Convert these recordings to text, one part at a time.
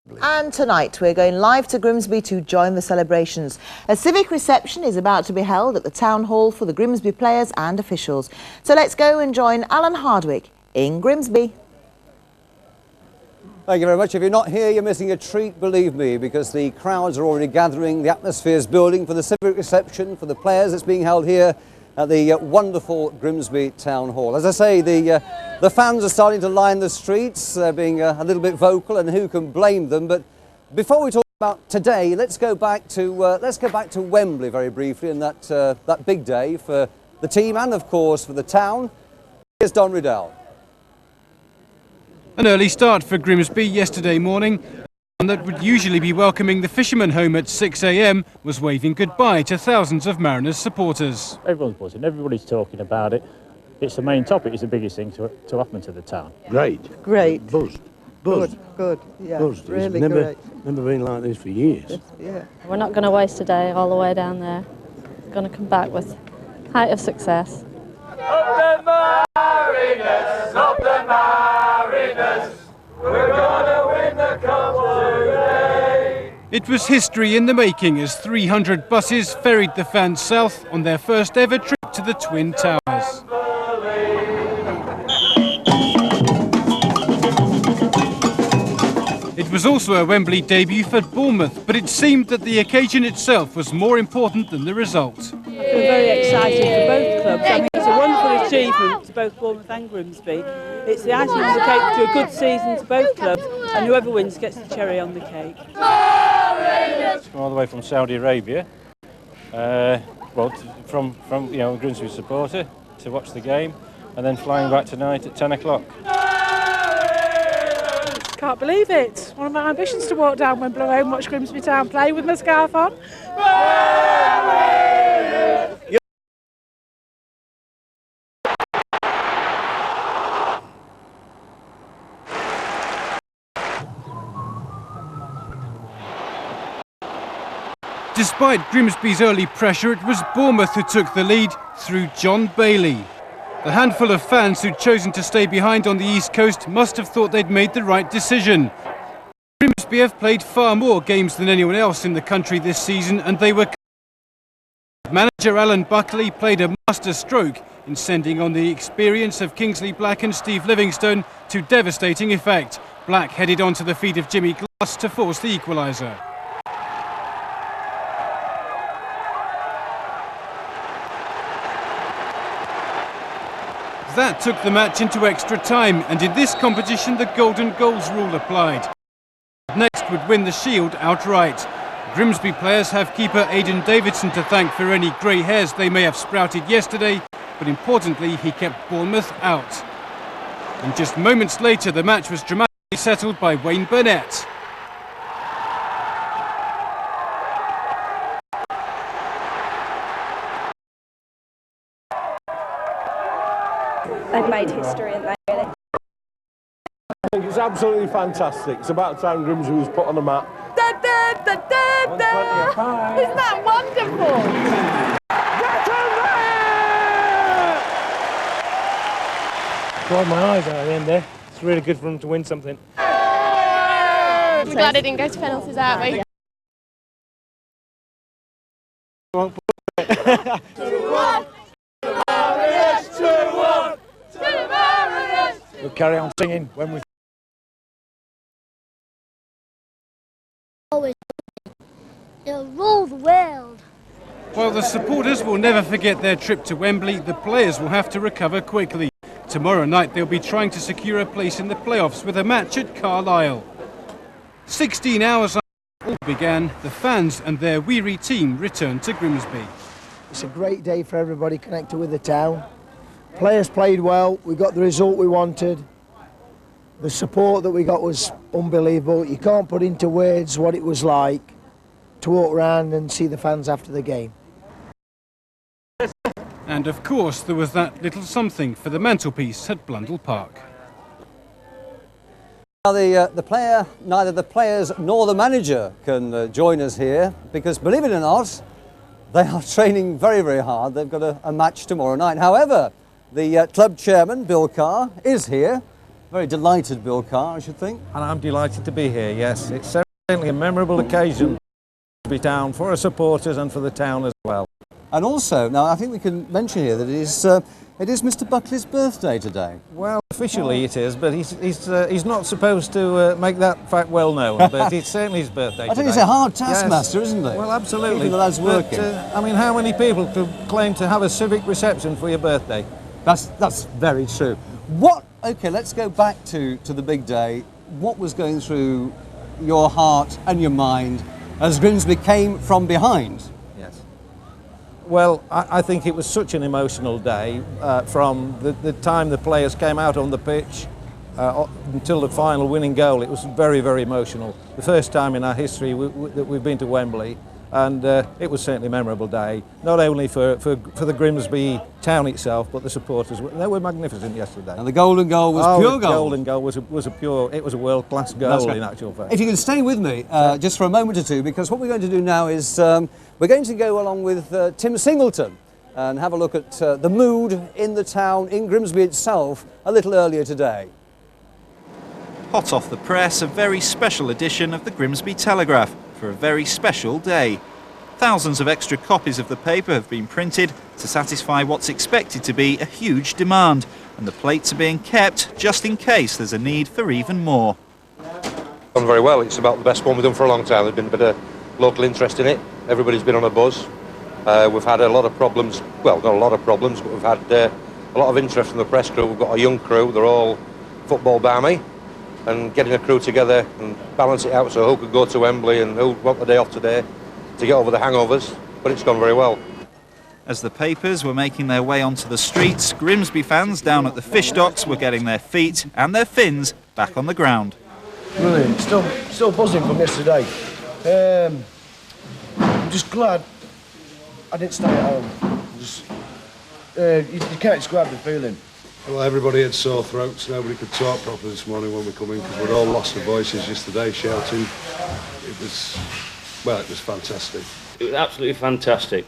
And tonight we're going live to Grimsby to join the celebrations. A civic reception is about to be held at the Town Hall for the Grimsby players and officials. So let's go and join Alan Hardwick in Grimsby. Thank you very much. If you're not here, you're missing a treat, believe me, because the crowds are already gathering, the atmosphere's building for the civic reception for the players that's being held here at the wonderful Grimsby Town Hall. As I say, the fans are starting to line the streets, being a little bit vocal, and who can blame them? But before we talk about today, let's go back to Wembley very briefly, and that big day for the team and of course for the town. Here's Don Riddell. An early start for Grimsby yesterday morning. One that would usually be welcoming the fishermen home at 6 a.m. was waving goodbye to thousands of Mariners supporters. Everyone's buzzing, everybody's talking about it. It's the main topic, it's the biggest thing to happen to the town. Great. Great. Buzzed. Good. Yeah, Buzzed. really It's great. never been like this for years. Yeah. We're not going to waste a day all the way down there. We're going to come back with height of success. Up the Mariners, up the Mariners, we're gonna win the cup today. It was history in the making as 300 buses ferried the fans south on their first ever trip to the Twin Towers. It was also a Wembley debut for Bournemouth, but it seemed that the occasion itself was more important than the result. I feel very excited for both clubs. I mean, it's a wonderful achievement to both Bournemouth and Grimsby. It's the icing on the cake to a good season to both clubs, and whoever wins gets the cherry on the cake. All the way from Saudi Arabia, from a Grimsby supporter to watch the game, and then flying back tonight at 10 o'clock. Can't believe it. One of my ambitions to walk down Wembley Road and watch Grimsby Town play with my scarf on. Despite Grimsby's early pressure, it was Bournemouth who took the lead through John Bailey. The handful of fans who'd chosen to stay behind on the East Coast must have thought they'd made the right decision. Grimsby have played far more games than anyone else in the country this season, and they were... Manager Alan Buckley played a master stroke in sending on the experience of Kingsley Black and Steve Livingstone to devastating effect. Black headed onto the feet of Jimmy Glass to force the equaliser. That took the match into extra time, and in this competition the golden goals rule applied. Next would win the Shield outright. Grimsby players have keeper Aidan Davidson to thank for any grey hairs they may have sprouted yesterday, but importantly he kept Bournemouth out. And just moments later the match was dramatically settled by Wayne Burnett. They've made history, haven't they, really? I think it's absolutely fantastic. It's about time Grimsby was put on the map. Da, da, da, da, da. Isn't that wonderful? Cried my eyes out at the end there. It's really good for them to win something. We're glad it didn't go to penalties, aren't we? We'll carry on singing when we... Always. It'll rule the world. While the supporters will never forget their trip to Wembley, the players will have to recover quickly. Tomorrow night they'll be trying to secure a place in the playoffs with a match at Carlisle. 16 hours after it all began, the fans and their weary team returned to Grimsby. It's a great day for everybody connected with the town. Players played well, we got the result we wanted. The support that we got was unbelievable. You can't put into words what it was like to walk around and see the fans after the game. And of course there was that little something for the mantelpiece at Blundell Park. Now neither the players nor the manager can join us here because, believe it or not, they are training very, very hard. They've got a match tomorrow night. However, the club chairman, Bill Carr, is here Very delighted, Bill Carr, I should think. And I'm delighted to be here, yes. It's certainly a memorable occasion to be down for our supporters and for the town as well. And also, now I think we can mention here that it is Mr. Buckley's birthday today. Well, officially it is, but he's not supposed to make that fact well known, but it's certainly his birthday today. I think it's a hard taskmaster, isn't it? Well, absolutely. Keeping the lads working. I mean, how many people could claim to have a civic reception for your birthday? That's very true. Okay, let's go back to the big day. What was going through your heart and your mind as Grimsby came from behind? Yes. Well, I think it was such an emotional day from the time the players came out on the pitch until the final winning goal. It was very, very emotional. The first time in our history that we've been to Wembley, and it was certainly a memorable day, not only for the Grimsby town itself, but the supporters. They were magnificent yesterday. And the golden goal was pure gold. The golden goal was a world-class goal in actual fact. If you can stay with me just for a moment or two, because what we're going to do now is we're going to go along with Tim Singleton and have a look at the mood in the town, in Grimsby itself, a little earlier today. Hot off the press, a very special edition of the Grimsby Telegraph for a very special day. Thousands of extra copies of the paper have been printed to satisfy what's expected to be a huge demand, and the plates are being kept just in case there's a need for even more. Done very well. It's about the best one we've done for a long time. There's been a bit of local interest in it. Everybody's been on a buzz. We've had a lot of problems, well, not a lot of problems, but we've had a lot of interest from the press crew. We've got a young crew, they're all football balmy, and getting a crew together and balance it out so who could go to Wembley and who want the day off today to get over the hangovers, but it's gone very well. As the papers were making their way onto the streets, Grimsby fans down at the fish docks were getting their feet and their fins back on the ground. Brilliant, still buzzing from yesterday. I'm just glad I didn't stay at home. You can't describe the feeling. Well, everybody had sore throats. Nobody could talk properly this morning when we come in because we'd all lost our voices yesterday shouting. It was fantastic. It was absolutely fantastic.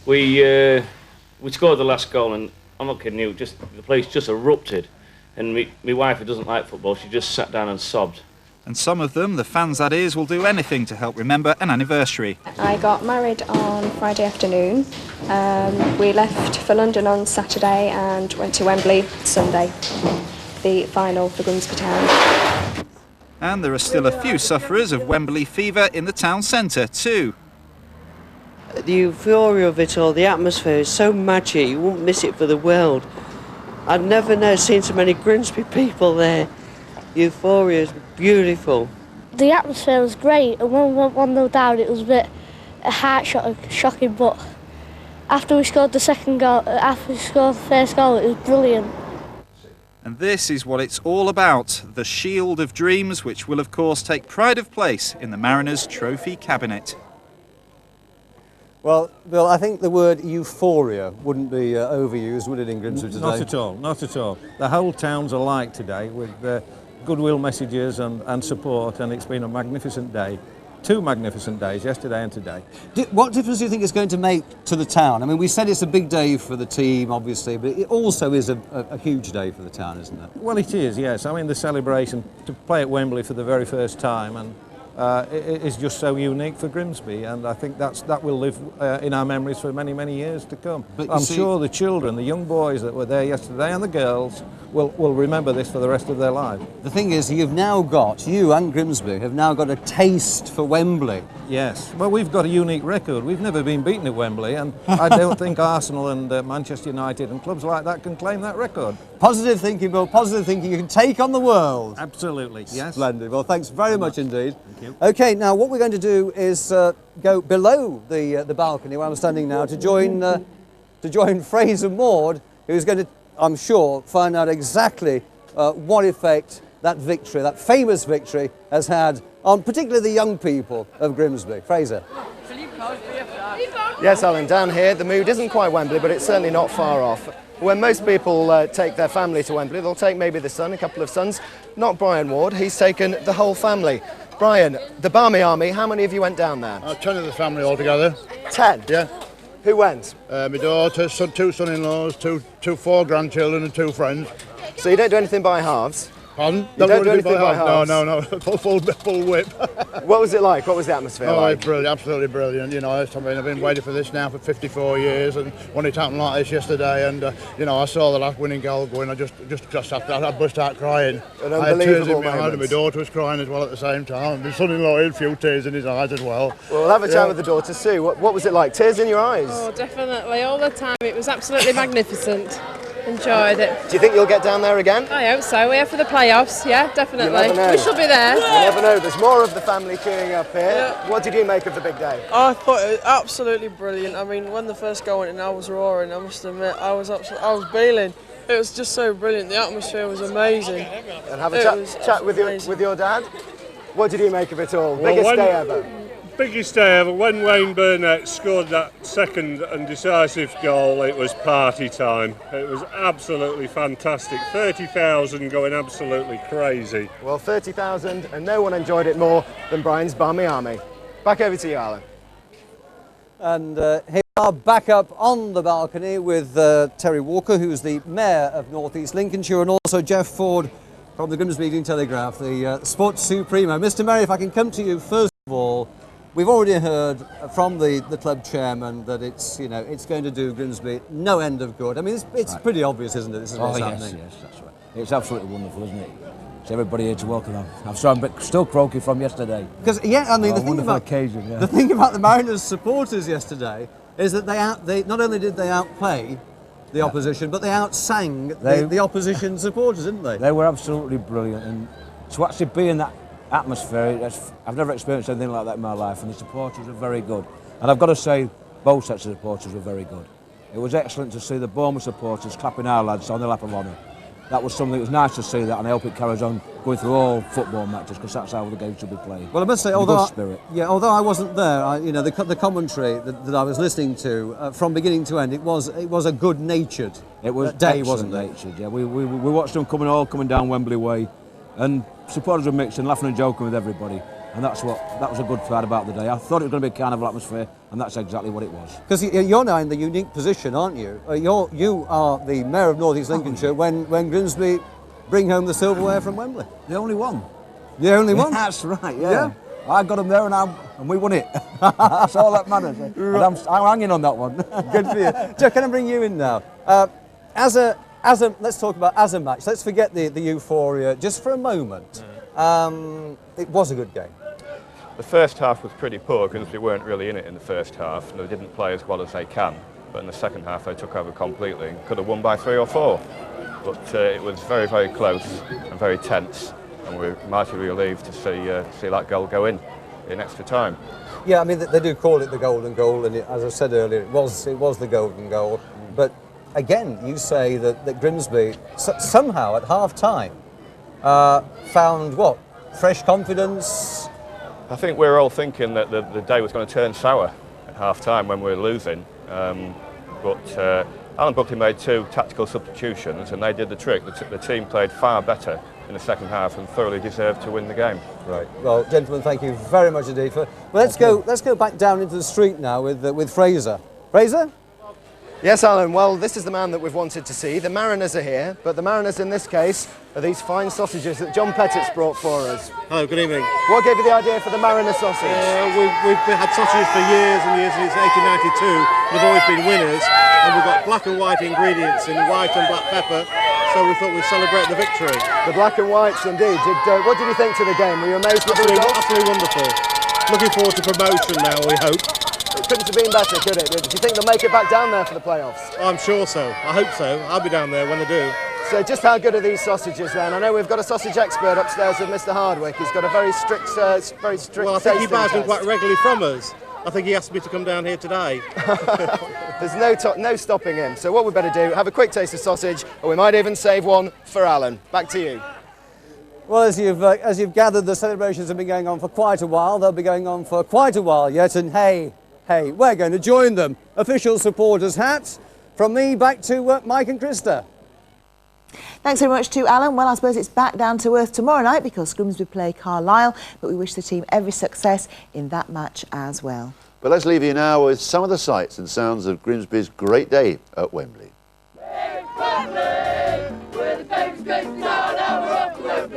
We scored the last goal, and I'm not kidding you, the place just erupted. And my wife, who doesn't like football, she just sat down and sobbed. And some of them, the fans that is, will do anything to help remember an anniversary. I got married on Friday afternoon. We left for London on Saturday and went to Wembley Sunday, the final for Grimsby Town. And there are still a few sufferers of Wembley fever in the town centre too. The euphoria of it all, the atmosphere is so magic, you wouldn't miss it for the world. I've never seen so many Grimsby people there. Euphoria is beautiful. The atmosphere was great, and when we went 1-0 down, it was a bit shocking, but after we scored the second goal, after we scored the first goal, it was brilliant. And this is what it's all about, the Shield of Dreams, which will of course take pride of place in the Mariners' trophy cabinet. Well, Bill, I think the word euphoria wouldn't be overused, would it, in Grimsby today? Not at all, not at all. The whole town's alike today with goodwill messages and support, and it's been a magnificent day. 2 magnificent days, yesterday and today. What difference do you think it's going to make to the town? I mean, we said it's a big day for the team, obviously, but it also is a huge day for the town, isn't it? Well, it is, yes. I mean, the celebration, to play at Wembley for the very first time, and it is just so unique for Grimsby, and I think that will live in our memories for many, many years to come. But I'm sure the children, the young boys that were there yesterday and the girls will remember this for the rest of their lives. The thing is, you and Grimsby have now got a taste for Wembley. Yes, well, we've got a unique record. We've never been beaten at Wembley, and I don't think Arsenal and Manchester United and clubs like that can claim that record. Positive thinking, Bill, positive thinking. You can take on the world. Absolutely, yes. Splendid. Well, thanks very much indeed. Thank you. OK, now what we're going to do is go below the balcony where I'm standing now to join Fraser Maud, who's going to, I'm sure, find out exactly what effect that victory, that famous victory, has had on particularly the young people of Grimsby. Fraser. Yes, Alan, down here the mood isn't quite Wembley, but it's certainly not far off. When most people take their family to Wembley, they'll take maybe the son, a couple of sons. Not Brian Ward, he's taken the whole family. Brian, the Barmy Army, how many of you went down there? 10 of the family altogether. 10? Yeah. Who went? My daughter, 2 son-in-laws, 4 grandchildren and 2 friends. So you don't do anything by halves? Pardon? You don't do anything by halves? No, full whip. What was it like? What was the atmosphere like? It's brilliant, absolutely brilliant. You know, I mean, I've been waiting for this now for 54 years, and when it happened like this yesterday, and you know, I saw the last winning goal going, I just I burst out crying. An I had tears in unbelievable my eyes, and my moment. daughter was crying as well at the same time. And my son-in-law had a few tears in his eyes as well. Well, we'll have a chat with the daughter, Sue. What was it like? Tears in your eyes? Oh, definitely, all the time. It was absolutely magnificent. Enjoyed it. Do you think you'll get down there again? I hope so. We're here for the playoffs, yeah, definitely. You never know. We shall be there. You never know. There's more of the family queuing up here. Yeah. What did you make of the big day? I thought it was absolutely brilliant. I mean, when the first goal went in, I was roaring. I must admit, I was bailing. It was just so brilliant. The atmosphere was amazing. And have a chat with your dad. What did you make of it all? Well, Biggest day ever. Biggest day ever. When Wayne Burnett scored that second and decisive goal, it was party time. It was absolutely fantastic. 30,000 going absolutely crazy. Well, 30,000, and no one enjoyed it more than Brian's Barmy Army. Back over to you, Alan. And here we are back up on the balcony with Terry Walker, who's the Mayor of North East Lincolnshire, and also Jeff Ford from the Grimsby Evening Telegraph, the Sports Supremo. Mr. Mayor, if I can come to you first of all, we've already heard from the club chairman that it's going to do Grimsby no end of good. I mean, it's pretty obvious, isn't it? This is what's happening. Yes, that's right. It's absolutely wonderful, isn't it? It's everybody here to welcome them. I'm sorry, I'm still croaky from yesterday. Because I mean, the thing about the Mariners supporters yesterday is that they not only did they outplay the opposition, but they outsang the opposition supporters, didn't they? They were absolutely brilliant, and to actually be in that atmosphere, I've never experienced anything like that in my life, and the supporters are very good. And I've got to say, both sets of supporters were very good. It was excellent to see the Bournemouth supporters clapping our lads on the lap of honour. That was something, it was nice to see that, and I hope it carries on going through all football matches, because that's how the game should be played. Well, I must say, although I wasn't there, the commentary that I was listening to from beginning to end, it was a good-natured day, wasn't it? Natured, yeah. We watched them coming down Wembley way, and supporters were mixing, laughing and joking with everybody. And that was a good part about the day. I thought it was going to be a carnival atmosphere, and that's exactly what it was. Because you're now in the unique position, aren't you? You are the Mayor of North East Lincolnshire when Grimsby bring home the silverware from Wembley. The only one. The only one? That's right, yeah. I got them there and we won it. That's all that matters. And I'm hanging on that one. Good for you. Joe, can I bring you in now? Let's talk about as a match. Let's forget the euphoria just for a moment. It was a good game. The first half was pretty poor. Grimsby weren't really in it in the first half, and they didn't play as well as they can. But in the second half, they took over completely and could have won by 3 or 4. But it was very, very close and very tense, and we're mighty relieved to see that goal go in extra time. Yeah, I mean they do call it the golden goal, and as I said earlier, it was the golden goal. But again, you say that Grimsby somehow at half time found what? Fresh confidence? I think we were all thinking that the day was going to turn sour at half-time when we were losing. But Alan Buckley made 2 tactical substitutions, and they did the trick. The team played far better in the second half and thoroughly deserved to win the game. Right. Well, gentlemen, thank you very much indeed. Let's go back down into the street now with Fraser. Fraser? Yes, Alan, well, this is the man that we've wanted to see. The Mariners are here, but the Mariners in this case are these fine sausages that John Pettit's brought for us. Hello, good evening. What gave you the idea for the Mariner sausage? We've had sausages for years and years, and it's 1892. They've always been winners, and we've got black and white ingredients in white and black pepper, so we thought we'd celebrate the victory. The black and whites, indeed. What did you think to the game? Were you amazed with the results? Absolutely wonderful. Looking forward to promotion now, we hope. It couldn't have been better, could it? Do you think they'll make it back down there for the playoffs? I'm sure so. I hope so. I'll be down there when they do. So just how good are these sausages then? I know we've got a sausage expert upstairs with Mr. Hardwick. He's got a very strict Well, I think he buys them quite regularly from us. I think he asked me to come down here today. There's no stopping him. So what we better do, have a quick taste of sausage, or we might even save one for Alan. Back to you. Well, as you've gathered, the celebrations have been going on for quite a while. They'll be going on for quite a while yet, and hey, we're going to join them. Official supporters' hats. From me, back to Mike and Krista. Thanks very much to Alan. Well, I suppose it's back down to earth tomorrow night because Grimsby play Carlisle, but we wish the team every success in that match as well. But let's leave you now with some of the sights and sounds of Grimsby's great day at Wembley. Where the baby's great, now we're up to Wembley.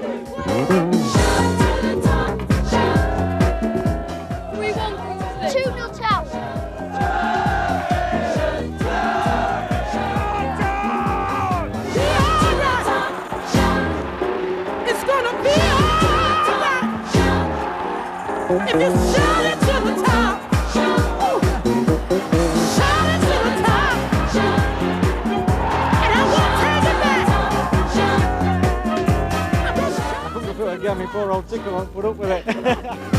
If you shout it to the top, shout it to the top, and I won't take it back. I couldn't have put a gammy 4-old tickle on, put up with it.